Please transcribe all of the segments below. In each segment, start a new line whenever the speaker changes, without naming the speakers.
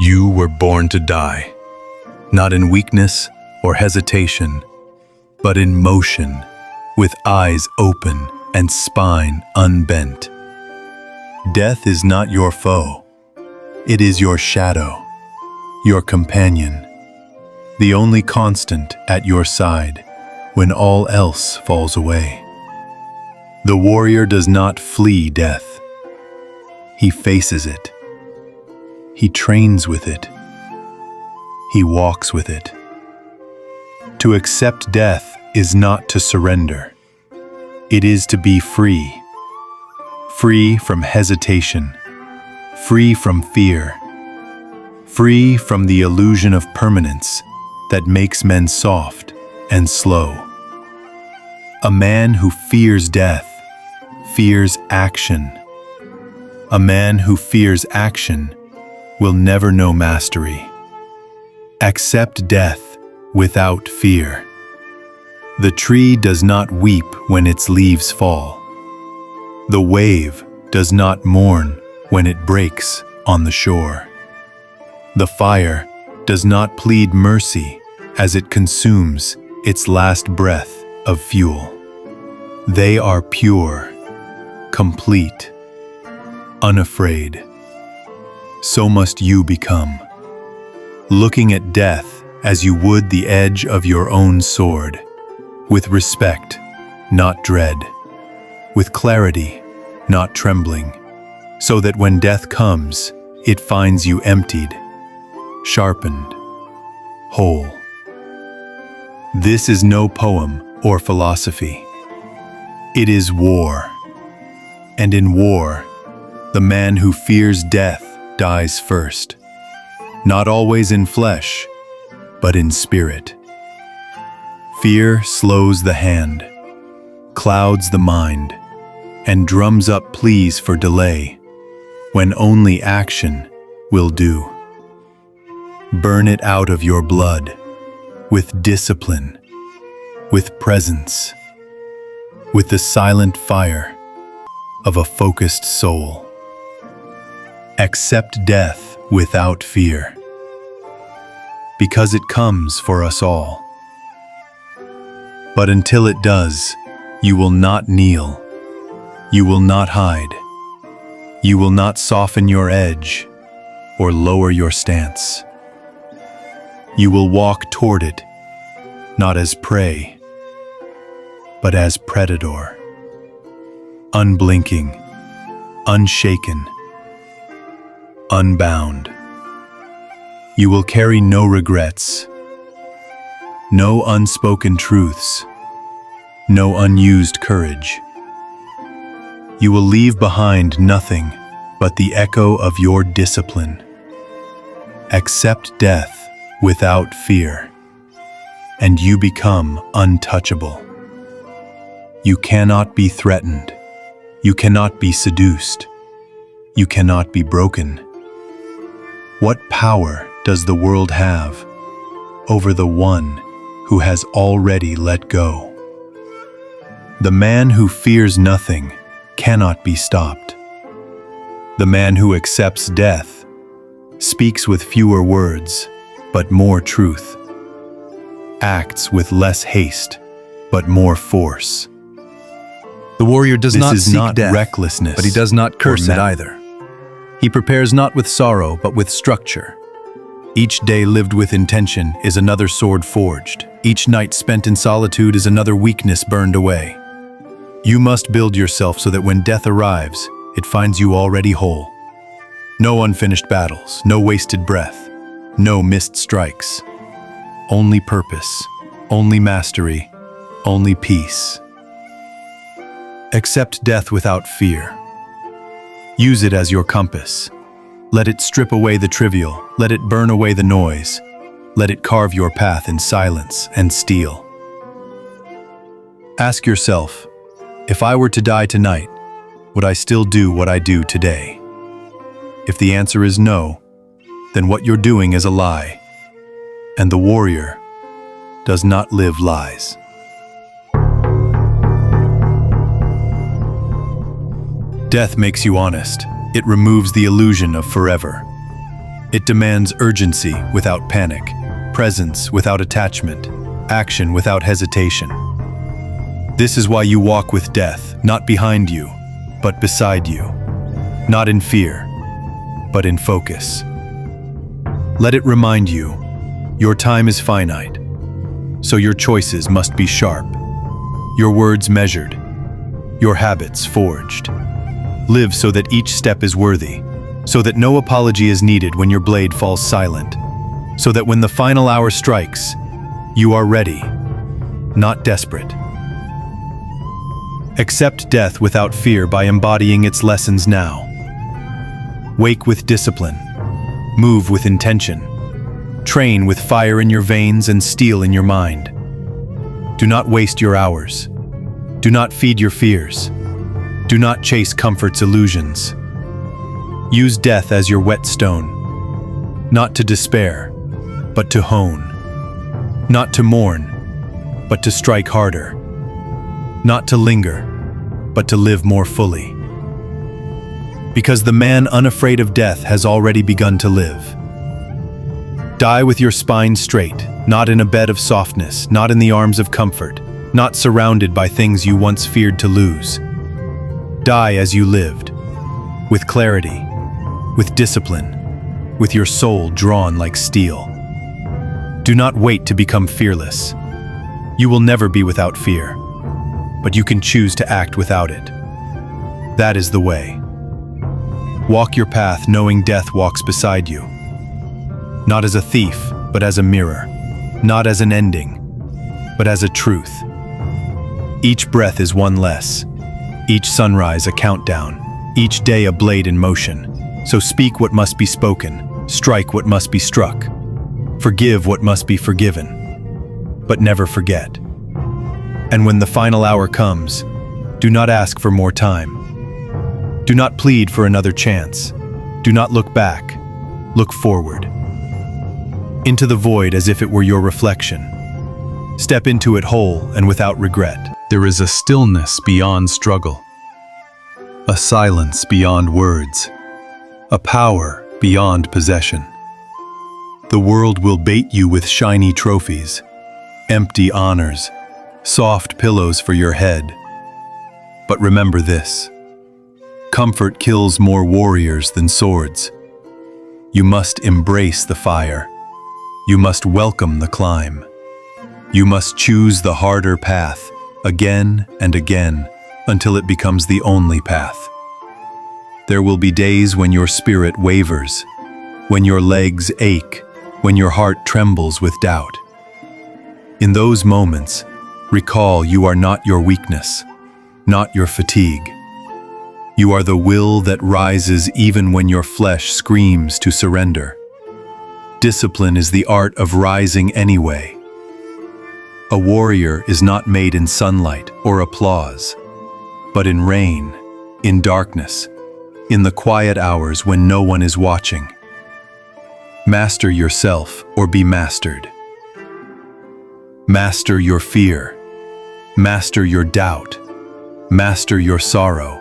You were born to die, not in weakness or hesitation, but in motion, with eyes open and spine unbent. Death is not your foe. It is your shadow, your companion, the only constant at your side when all else falls away. The warrior does not flee death. He faces it. He trains with it. He walks with it. To accept death is not to surrender. It is to be free. Free from hesitation. Free from fear. Free from the illusion of permanence that makes men soft and slow. A man who fears death fears action. A man who fears action will never know mastery. Accept death without fear. The tree does not weep when its leaves fall. The wave does not mourn when it breaks on the shore. The fire does not plead mercy as it consumes its last breath of fuel. They are pure, complete, unafraid. So must you become, looking at death as you would the edge of your own sword, with respect, not dread, with clarity, not trembling, so that when death comes, it finds you emptied, sharpened, whole. This is no poem or philosophy. It is war. And in war, the man who fears death dies first, not always in flesh, but in spirit. Fear slows the hand, clouds the mind, and drums up pleas for delay, when only action will do. Burn it out of your blood, with discipline, with presence, with the silent fire of a focused soul. Accept death without fear, because it comes for us all. But until it does, you will not kneel, you will not hide, you will not soften your edge or lower your stance. You will walk toward it, not as prey, but as predator, unblinking, unshaken, unbound. You will carry no regrets, no unspoken truths, no unused courage. You will leave behind nothing but the echo of your discipline. Accept death without fear, and you become untouchable. You cannot be threatened. You cannot be seduced. You cannot be broken. What power does the world have over the one who has already let go? The man who fears nothing cannot be stopped. The man who accepts death speaks with fewer words, but more truth, acts with less haste, but more force.
The warrior does not
This is
seek
not
death,
recklessness,
but he does not curse it
malice.
either. He prepares not with sorrow, but with structure. Each day lived with intention is another sword forged. Each night spent in solitude is another weakness burned away. You must build yourself so that when death arrives, it finds you already whole. No unfinished battles, no wasted breath, no missed strikes. Only purpose, only mastery, only peace. Accept death without fear. Use it as your compass. Let it strip away the trivial, let it burn away the noise. Let it carve your path in silence and steel. Ask yourself, if I were to die tonight, would I still do what I do today? If the answer is no, then what you're doing is a lie, and the warrior does not live lies. Death makes you honest. It removes the illusion of forever. It demands urgency without panic, presence without attachment, action without hesitation. This is why you walk with death, not behind you, but beside you. Not in fear, but in focus. Let it remind you, your time is finite, so your choices must be sharp, your words measured, your habits forged. Live so that each step is worthy, so that no apology is needed when your blade falls silent, so that when the final hour strikes, you are ready, not desperate. Accept death without fear by embodying its lessons now. Wake with discipline, move with intention, train with fire in your veins and steel in your mind. Do not waste your hours. Do not feed your fears. Do not chase comfort's illusions. Use death as your whetstone, not to despair, but to hone. Not to mourn, but to strike harder. Not to linger, but to live more fully. Because the man unafraid of death has already begun to live. Die with your spine straight, not in a bed of softness, not in the arms of comfort, not surrounded by things you once feared to lose. Die as you lived, with clarity, with discipline, with your soul drawn like steel. Do not wait to become fearless. You will never be without fear, but you can choose to act without it. That is the way. Walk your path knowing death walks beside you. Not as a thief, but as a mirror. Not as an ending, but as a truth. Each breath is one less. Each sunrise a countdown. Each day a blade in motion. So speak what must be spoken. Strike what must be struck. Forgive what must be forgiven. But never forget. And when the final hour comes, do not ask for more time. Do not plead for another chance. Do not look back. Look forward. Into the void as if it were your reflection. Step into it whole and without regret.
There is a stillness beyond struggle, a silence beyond words, a power beyond possession. The world will bait you with shiny trophies, empty honors, soft pillows for your head. But remember this: comfort kills more warriors than swords. You must embrace the fire. You must welcome the climb. You must choose the harder path again and again until it becomes the only path. There will be days when your spirit wavers, when your legs ache, when your heart trembles with doubt. In those moments, recall you are not your weakness, not your fatigue. You are the will that rises even when your flesh screams to surrender. Discipline is the art of rising anyway. A warrior is not made in sunlight or applause, but in rain, in darkness, in the quiet hours when no one is watching. Master yourself or be mastered. Master your fear. Master your doubt. Master your sorrow.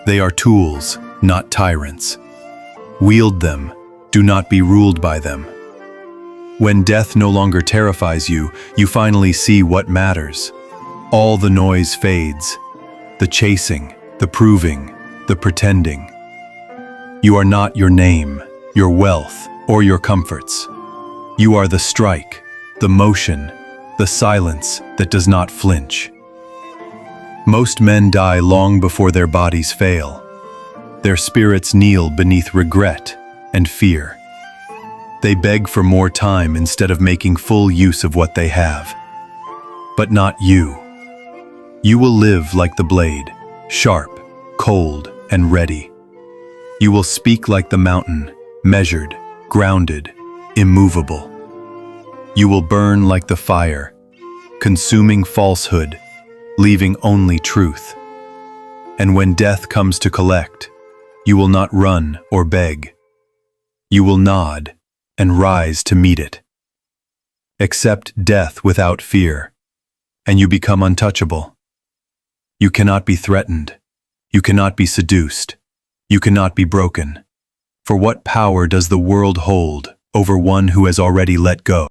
They are tools, not tyrants. Wield them. Do not be ruled by them. When death no longer terrifies you, you finally see what matters. All the noise fades. The chasing, the proving, the pretending. You are not your name, your wealth, or your comforts. You are the strike, the motion, the silence that does not flinch. Most men die long before their bodies fail. Their spirits kneel beneath regret and fear. They beg for more time instead of making full use of what they have. But not you. You will live like the blade, sharp, cold, and ready. You will speak like the mountain, measured, grounded, immovable. You will burn like the fire, consuming falsehood, leaving only truth. And when death comes to collect, you will not run or beg. You will nod and rise to meet it. Accept death without fear, and you become untouchable. You cannot be threatened. You cannot be seduced. You cannot be broken. For what power does the world hold over one who has already let go?